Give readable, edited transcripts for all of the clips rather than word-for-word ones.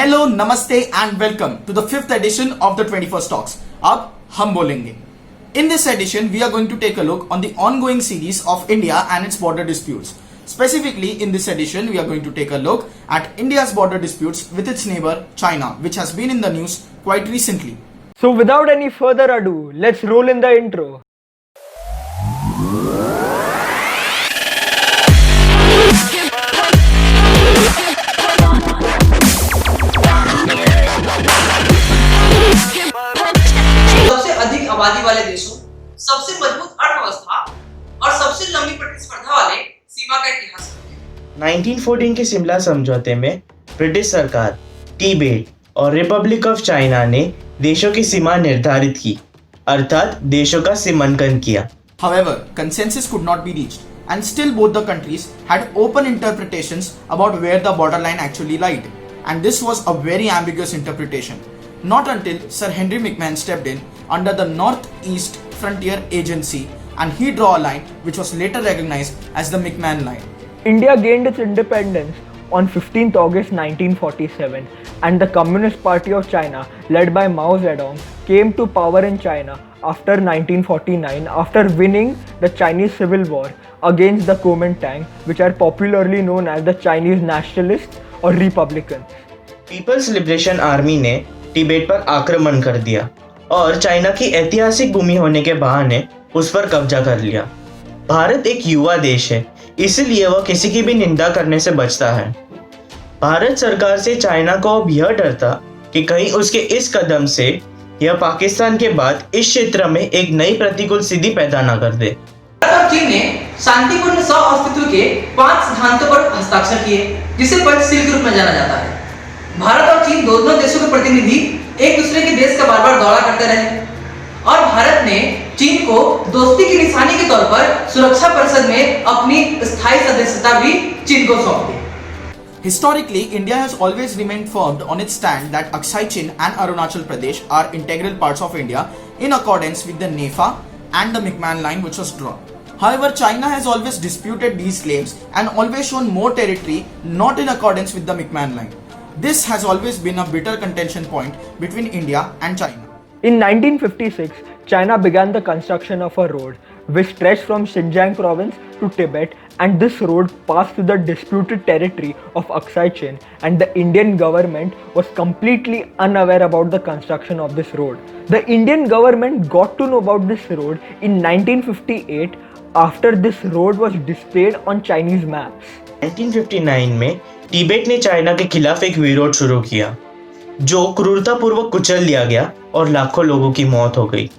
Hello, नमस्ते and welcome to the fifth edition of the 21st talks. अब हम बोलेंगे। In this edition, we are going to take a look on the ongoing series of India and its border disputes. Specifically, in this edition, we are going to take a look at India's border disputes with its neighbor China, which has been in the news quite recently. So without any further ado, let's roll in the intro. सबसे अधिक आबादी वाले देशों, सबसे मजबूत अर्थव्यवस्था और सबसे लंबी प्रतिस्पर्धा वाले सीमा का इतिहास है। 1914 के शिमला समझौते में ब्रिटिश सरकार, तिब्बत और रिपब्लिक ऑफ चाइना ने देशों की सीमा निर्धारित की, अर्थात देशों का सीमांकन किया। However, consensus could not be reached, and still both the countries had open interpretations about where the borderline actually lied, and this was a very ambiguous interpretation. Not until Sir Henry McMahon stepped in under the Northeast Frontier Agency and he drew a line which was later recognized as the McMahon Line. India gained its independence on 15th August 1947 and the Communist Party of China, led by Mao Zedong, came to power in China after 1949 after winning the Chinese Civil War against the Kuomintang, which are popularly known as the Chinese Nationalists or Republicans. People's Liberation Army ने तिब्बत पर आक्रमण कर दिया और China की ऐतिहासिक भूमि होने के बहाने उस पर कब्जा कर लिया। भारत एक युवा देश है, इसलिए वह किसी की भी निंदा करने से बचता है। भारत सरकार से चाइना को अब यह डर था कि कहीं उसके इस कदम से यह पाकिस्तान के बाद इस क्षेत्र में एक नई प्रतिकूल स्थिति पैदा न कर दे। भारत और चीन ने शांतिपूर्ण सह-अस्तित्व के 5 सिद्धांतों पर हस्ताक्षर किए, जिसे पंचशील के रूप में जाना जाता है। भारत और चीन दोनों देशों के प्रतिनिधि एक दूसरे के देश का बार-बार दौरा करते रहे और भारत ने चीन को दोस्ती की निशानी के तौर पर सुरक्षा परिषद में अपनी स्थायी सदस्यता भी चीन को सौंप दी। Historically, India has always remained firm on its stand that Aksai Chin and Arunachal Pradesh are integral parts of India in accordance with the NEFA and the McMahon Line which was drawn. However, China has always disputed these claims and always shown more territory not in accordance with the McMahon Line. This has always been a bitter contention point between India and China. In 1956, China began the construction of a road which stretched from Xinjiang province to Tibet, and this road passed through the disputed territory of Aksai Chin, and the Indian government was completely unaware about the construction of this road. The Indian government got to know about this road in 1958 after this road was displayed on Chinese maps. 1959 में तिब्बत ने China के खिलाफ एक विरोध शुरू किया, जो क्रूरतापूर्वक कुचल दिया गया और लाखों लोगों की मौत हो गई।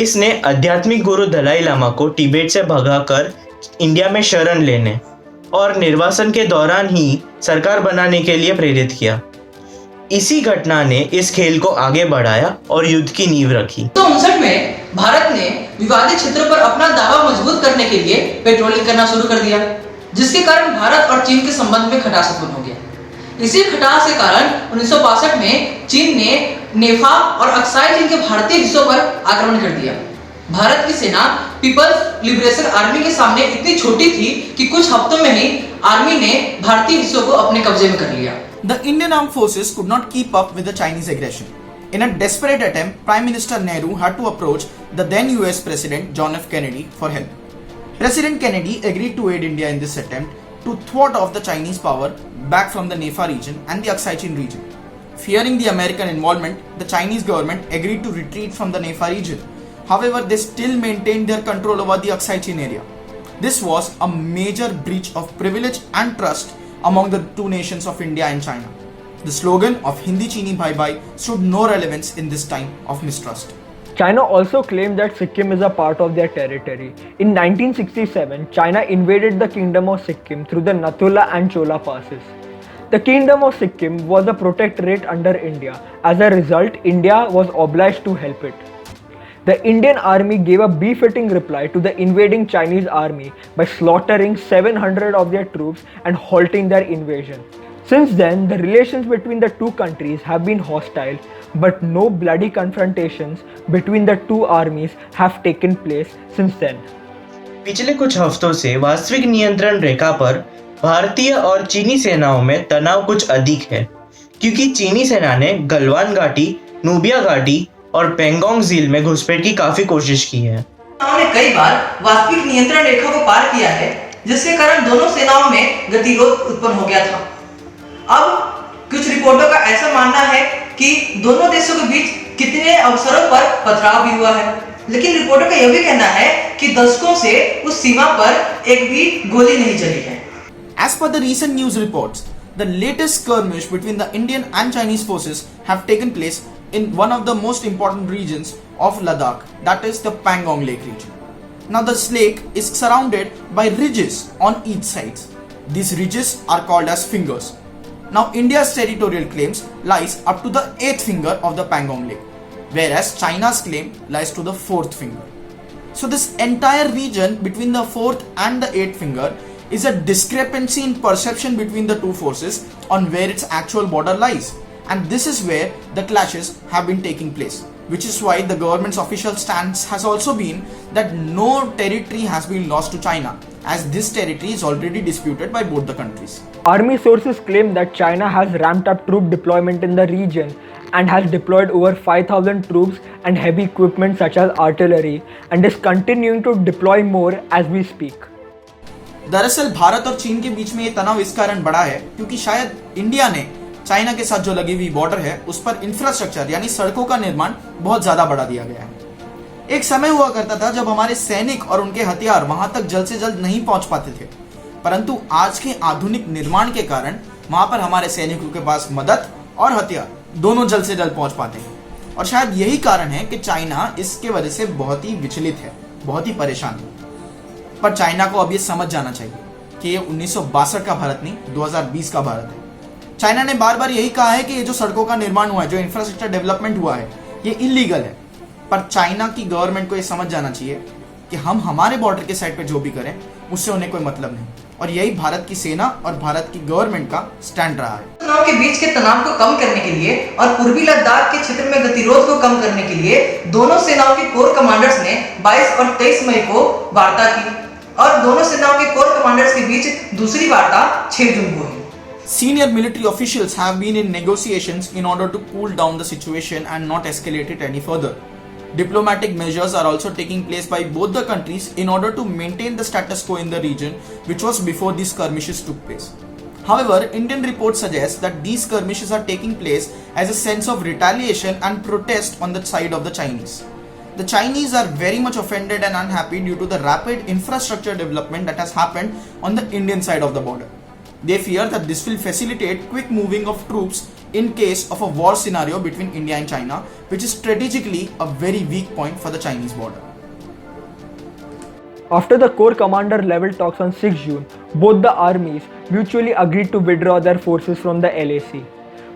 इसने आध्यात्मिक गुरु दलाई लामा को तिब्बत से भगाकर इंडिया में शरण लेने और निर्वासन के दौरान ही सरकार बनाने के लिए प्रेरित किया। इसी घटना ने इस खेल को आगे बढ़ाया और युद्ध की नींव रखी। 1959 में भारत ने विवादित क्षेत्रों पर अपना दावा मजबूत करने के लिए पेट्रोलिंग करना शुरू कर दिया, जिसके कारण भारत और चीन के संबंध में खटास उत्पन्न हो गया। इसी खटास के कारण 1962 में चीन ने नेफा और अक्साई चीन के भारतीय हिस्सों पर आक्रमण कर दिया। भारत की सेना पीपल्स लिबरेशन आर्मी के सामने इतनी छोटी थी कि कुछ हफ्तों में ही आर्मी ने भारतीय हिस्सों को अपने कब्जे में कर लिया। The Indian armed forces could not keep up with the Chinese aggression. In a desperate attempt, Prime Minister Nehru had to approach the then US President John F. Kennedy for help. President Kennedy agreed to aid India in this attempt to thwart off the Chinese power back from the Nefa region and the Aksai Chin region. Fearing the American involvement, the Chinese government agreed to retreat from the Nefa region. However, they still maintained their control over the Aksai Chin area. This was a major breach of privilege and trust among the two nations of India and China. The slogan of Hindi Chini Bhai Bhai stood no relevance in this time of mistrust. China also claimed that Sikkim is a part of their territory. In 1967, China invaded the Kingdom of Sikkim through the Nathula and Chola passes. The Kingdom of Sikkim was a protectorate under India. As a result, India was obliged to help it. The Indian army gave a befitting reply to the invading Chinese army by slaughtering 700 of their troops and halting their invasion. Since then, the relations between the two countries have been hostile, but no bloody confrontations between the two armies have taken place since then. पिछले कुछ हफ्तों से वास्तविक नियंत्रण रेखा पर भारतीय और चीनी सेनाओं में तनाव कुछ अधिक है, क्योंकि चीनी सेना ने गलवान घाटी, नूबिया घाटी और पेंगोंग झील में घुसपैठ की काफी कोशिश की है। सेनाओं ने कई बार वास्तविक नियंत्रण रेखा को पार किया है, जिसके कारण दोनों सेनाओं में गतिरोध उत्पन्न हो गया था। अब कुछ रिपोर्टों का ऐसा मानना है कि दोनों देशों के बीच कितने अवसरों पर पथराव भी हुआ है, लेकिन रिपोर्टों का यह भी कहना है कि दशकों से उस सीमा पर एक भी गोली नहीं चली है। As per the recent news reports, the latest skirmish between the Indian and Chinese forces have taken place in one of the most important regions of Ladakh, that is the Pangong Lake region. Now this lake is surrounded by ridges on each side. These ridges are called as fingers. Now India's territorial claims lies up to the 8th finger of the Pangong Lake, whereas China's claim lies to the 4th finger. So this entire region between the 4th and the 8th finger is a discrepancy in perception between the two forces on where its actual border lies, and this is where the clashes have been taking place, which is why the government's official stance has also been that no territory has been lost to China, as this territory is already disputed by both the countries. Army sources claim that China has ramped up troop deployment in the region and has deployed over 5,000 troops and heavy equipment such as artillery, and is continuing to deploy more as we speak. दरअसल भारत और चीन के बीच में ये तनाव इस कारण बढ़ा है क्योंकि शायद इंडिया ने चाइना के साथ जो लगी हुई बॉर्डर है उस पर इंफ्रास्ट्रक्चर यानी सड़कों का निर्माण बहुत ज्यादा बढ़ा दिया गया है। एक समय हुआ करता था जब हमारे सैनिक और उनके हथियार वहां तक जल्द से जल्द नहीं पहुंच पाते थे, परंतु आज के आधुनिक निर्माण के कारण वहां पर हमारे सैनिकों के पास मदद और हथियार दोनों जल्द से जल्द पहुंच पाते हैं। और शायद यही कारण है कि चाइना इसके वजह से बहुत ही विचलित है, बहुत ही परेशान है। पर चाइना को अब ये समझ जाना चाहिए कि ये 1962 का भारत नहीं, 2020 का भारत है। चाइना ने बार बार यही कहा है कि ये जो सड़कों का निर्माण हुआ है, जो इंफ्रास्ट्रक्चर डेवलपमेंट हुआ है, ये इलीगल है। पर चाइना की गवर्नमेंट को ये समझ जाना चाहिए कि हम हमारे बॉर्डर के साइड पे जो भी करें उससे उन्हें कोई मतलब नहीं, और यही भारत की सेना और भारत की गवर्नमेंट का स्टैंड रहा है। सेनाओं के बीच के तनाव को कम करने के लिए और पूर्वी लद्दाख के क्षेत्र में गतिरोध को कम करने के लिए दोनों सेनाओं के कोर कमांडर्स ने 22 और 23 मई को वार्ता की, और दोनों सेनाओं के कोर कमांडर्स के बीच दूसरी वार्ता 6 जून को हुई। Senior military officials have been in negotiations in order to cool down the situation and not escalate it any further. Diplomatic measures are also taking place by both the countries in order to maintain the status quo in the region, which was before these skirmishes took place. However, Indian reports suggest that these skirmishes are taking place as a sense of retaliation and protest on the side of the Chinese. The Chinese are very much offended and unhappy due to the rapid infrastructure development that has happened on the Indian side of the border. They fear that this will facilitate quick moving of troops in case of a war scenario between India and China, which is strategically a very weak point for the Chinese border. After the Corps Commander level talks on 6 June, both the armies mutually agreed to withdraw their forces from the LAC.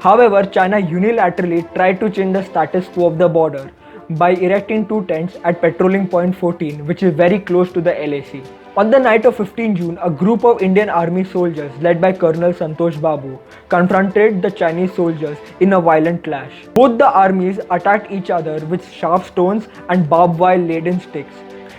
However, China unilaterally tried to change the status quo of the border by erecting 2 tents at patrolling point 14, which is very close to the LAC. On the night of 15 June, a group of Indian Army soldiers led by Colonel Santosh Babu confronted the Chinese soldiers in a violent clash. Both the armies attacked each other with sharp stones and barbed wire laden sticks.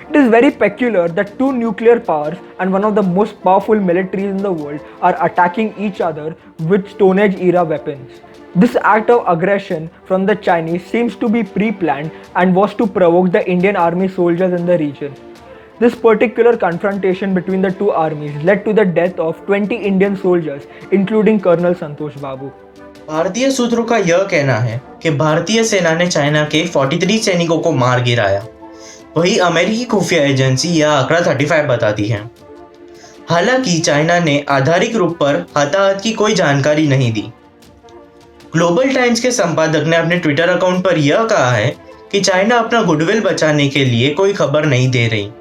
It is very peculiar that two nuclear powers and one of the most powerful militaries in the world are attacking each other with Stone Age era weapons. This act of aggression from the Chinese seems to be pre-planned and was to provoke the Indian Army soldiers in the region. This particular confrontation between the two armies led to the death of 20 Indian soldiers, including Colonel Santosh Babu. भारतीय सूत्रों का यह कहना है कि भारतीय सेना ने चाइना के 43 सैनिकों को मार गिराया। वही अमेरिकी खुफिया एजेंसी यह आंकड़ा 35 बताती है। हालांकि चाइना ने आधारिक रूप पर हताहत की कोई जानकारी नहीं दी। ग्लोबल टाइम्स के संपादक ने अपने ट्विटर अकाउंट पर यह कहा है कि चाइना अपना गुडविल बचाने के लिए कोई खबर नहीं दे रही।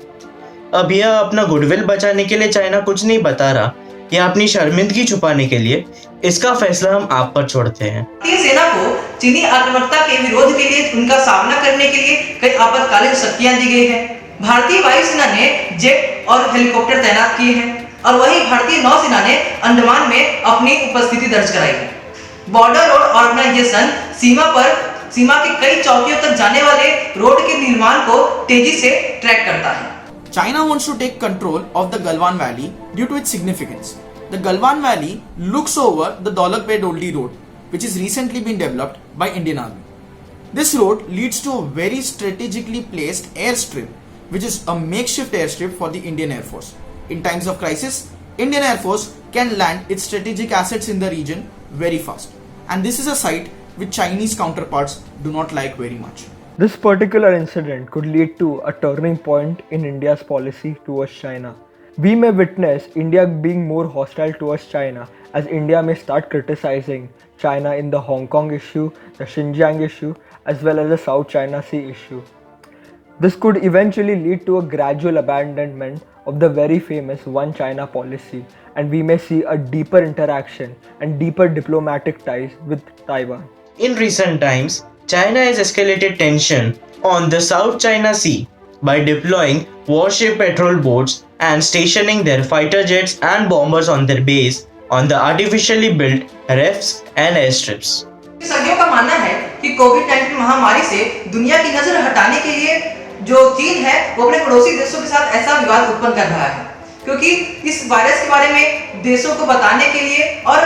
अब यह अपना गुडविल बचाने के लिए चाइना कुछ नहीं बता रहा या अपनी शर्मिंदगी छुपाने के लिए, इसका फैसला हम आप पर छोड़ते हैं। भारतीय सेना को चीनी आक्रामकता के विरोध के लिए उनका सामना करने के लिए कई आपातकालीन शक्तियां दी गई हैं। भारतीय वायुसेना ने जेट और हेलीकॉप्टर तैनात किए हैं, और वहीं भारतीय नौसेना ने अंडमान में अपनी उपस्थिति दर्ज कराई है। बॉर्डर रोड ऑर्गेनाइजेशन सीमा के कई चौकियों तक जाने वाले रोड के निर्माण को तेजी से ट्रैक करता है। China wants to take control of the Galwan Valley due to its significance. The Galwan Valley looks over the Dolak Bed Oldie Road, which is recently been developed by Indian Army. This road leads to a very strategically placed airstrip, which is a makeshift airstrip for the Indian Air Force. In times of crisis, Indian Air Force can land its strategic assets in the region very fast. And this is a site which Chinese counterparts do not like very much. This particular incident could lead to a turning point in India's policy towards China. We may witness India being more hostile towards China, as India may start criticizing China in the Hong Kong issue, the Xinjiang issue, as well as the South China Sea issue. This could eventually lead to a gradual abandonment of the very famous One China policy, and we may see a deeper interaction and deeper diplomatic ties with Taiwan. In recent times, China has escalated tension on the South China Sea by deploying warship patrol boats and stationing their fighter jets and bombers on their base on the artificially built reefs and airstrips. विशेषज्ञों का मानना है कि कोविड-19 महामारी से दुनिया की नजर हटाने के लिए जो चीन है वो अपने पड़ोसी देशों के साथ ऐसा विवाद उत्पन्न कर रहा है, क्योंकि इस वायरस के बारे में देशों को बताने के लिए और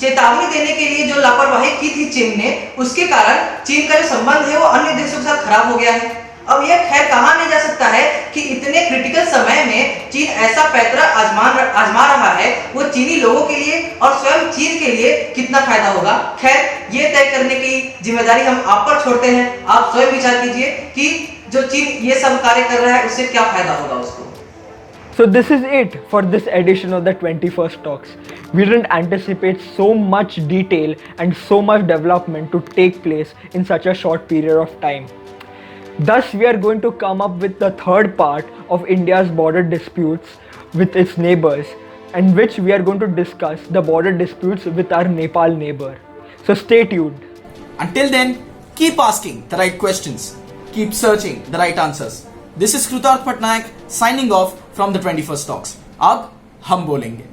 चेतावनी देने के लिए जो लापरवाही की थी चीन ने, उसके कारण चीन का जो संबंध है वो अन्य देशों के साथ खराब हो गया है। अब यह खैर कहा नहीं जा सकता है कि इतने क्रिटिकल समय में चीन ऐसा पैतरा आजमा रहा है, वो चीनी लोगों के लिए और स्वयं चीन के लिए कितना फायदा होगा। खैर ये तय करने की जिम्मेदारी हम आप पर छोड़ते हैं। आप स्वयं विचार कीजिए कि जो चीन ये सब कार्य कर रहा है उससे क्या फायदा होगा उसको। So this is it for this edition of the 21st Talks. We didn't anticipate so much detail and so much development to take place in such a short period of time. Thus, we are going to come up with the third part of India's border disputes with its neighbors, in which we are going to discuss the border disputes with our Nepal neighbor. So stay tuned. Until then, keep asking the right questions. Keep searching the right answers. This is Krutarth Patnaik signing off from the 21st Talks. अब हम बोलेंगे.